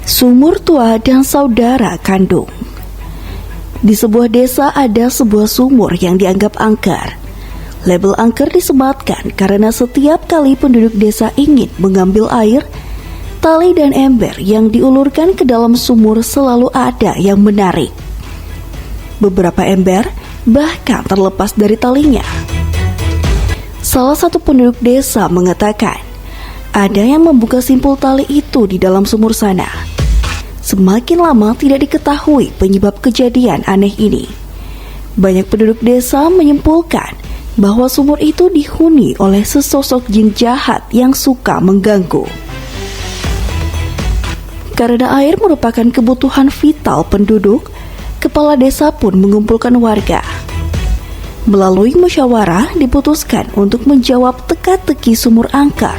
Sumur tua dan saudara kandung. Di sebuah desa ada sebuah sumur yang dianggap angker. Label angker disematkan karena setiap kali penduduk desa ingin mengambil air, tali dan ember yang diulurkan ke dalam sumur selalu ada yang menarik. Beberapa ember bahkan terlepas dari talinya. Salah satu penduduk desa mengatakan, ada yang membuka simpul tali itu di dalam sumur sana. Semakin lama tidak diketahui penyebab kejadian aneh ini. Banyak penduduk desa menyimpulkan bahwa sumur itu dihuni oleh sesosok jin jahat yang suka mengganggu. Karena air merupakan kebutuhan vital penduduk, kepala desa pun mengumpulkan warga. Melalui musyawarah diputuskan untuk menjawab teka-teki sumur angker.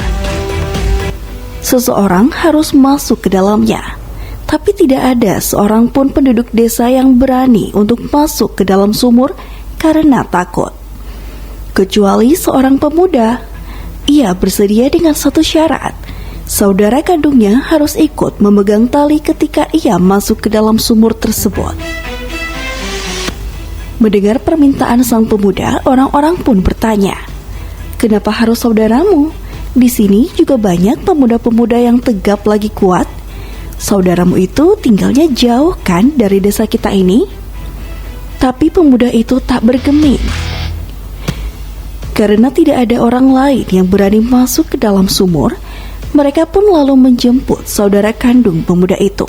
Seseorang harus masuk ke dalamnya, tapi tidak ada seorang pun penduduk desa yang berani untuk masuk ke dalam sumur karena takut. Kecuali seorang pemuda. Ia bersedia dengan satu syarat. Saudara kandungnya harus ikut memegang tali ketika ia masuk ke dalam sumur tersebut. Mendengar permintaan sang pemuda, orang-orang pun bertanya, "Kenapa harus saudaramu? Di sini juga banyak pemuda-pemuda yang tegap lagi kuat. Saudaramu itu tinggalnya jauh kan dari desa kita ini?" Tapi pemuda itu tak bergeming. Karena tidak ada orang lain yang berani masuk ke dalam sumur, mereka pun lalu menjemput saudara kandung pemuda itu.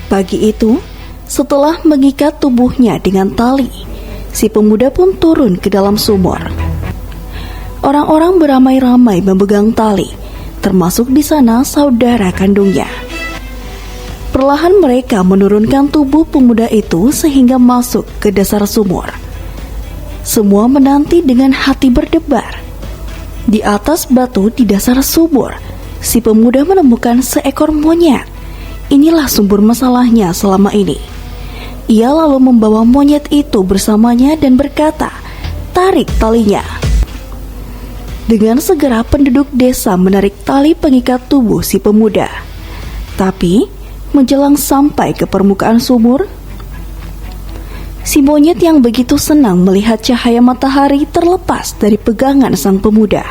Pagi itu, setelah mengikat tubuhnya dengan tali, si pemuda pun turun ke dalam sumur. Orang-orang beramai-ramai memegang tali, termasuk di sana saudara kandungnya. Perlahan mereka menurunkan tubuh pemuda itu sehingga masuk ke dasar sumur. Semua menanti dengan hati berdebar. Di atas batu di dasar sumur, si pemuda menemukan seekor monyet. Inilah sumber masalahnya selama ini. Ia lalu membawa monyet itu bersamanya dan berkata, "Tarik talinya." Dengan segera penduduk desa menarik tali pengikat tubuh si pemuda. Tapi, menjelang sampai ke permukaan sumur, si monyet yang begitu senang melihat cahaya matahari terlepas dari pegangan sang pemuda.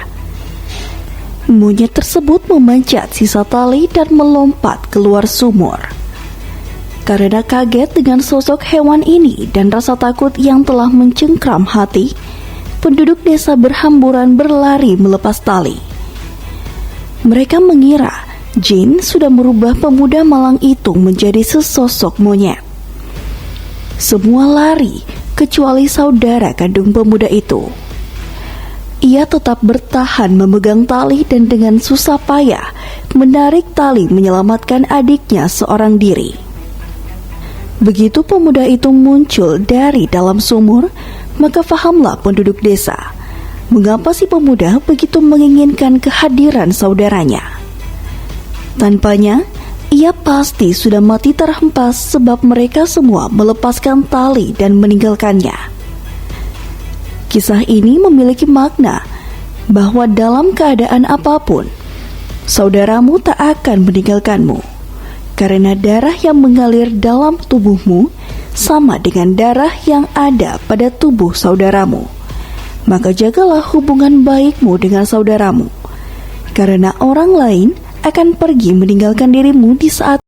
Monyet tersebut memanjat sisa tali dan melompat keluar sumur. Karena kaget dengan sosok hewan ini dan rasa takut yang telah mencengkram hati, penduduk desa berhamburan berlari melepas tali. Mereka mengira jin sudah merubah pemuda malang itu menjadi sesosok monyet. Semua lari, kecuali saudara kandung pemuda itu. Ia tetap bertahan memegang tali dan dengan susah payah menarik tali menyelamatkan adiknya seorang diri. Begitu pemuda itu muncul dari dalam sumur, maka fahamlah penduduk desa mengapa si pemuda begitu menginginkan kehadiran saudaranya. Tanpanya, ia pasti sudah mati terhempas sebab mereka semua melepaskan tali dan meninggalkannya. Kisah ini memiliki makna bahwa dalam keadaan apapun, saudaramu tak akan meninggalkanmu, karena darah yang mengalir dalam tubuhmu sama dengan darah yang ada pada tubuh saudaramu. Maka jagalah hubungan baikmu dengan saudaramu, karena orang lain akan pergi meninggalkan dirimu di saat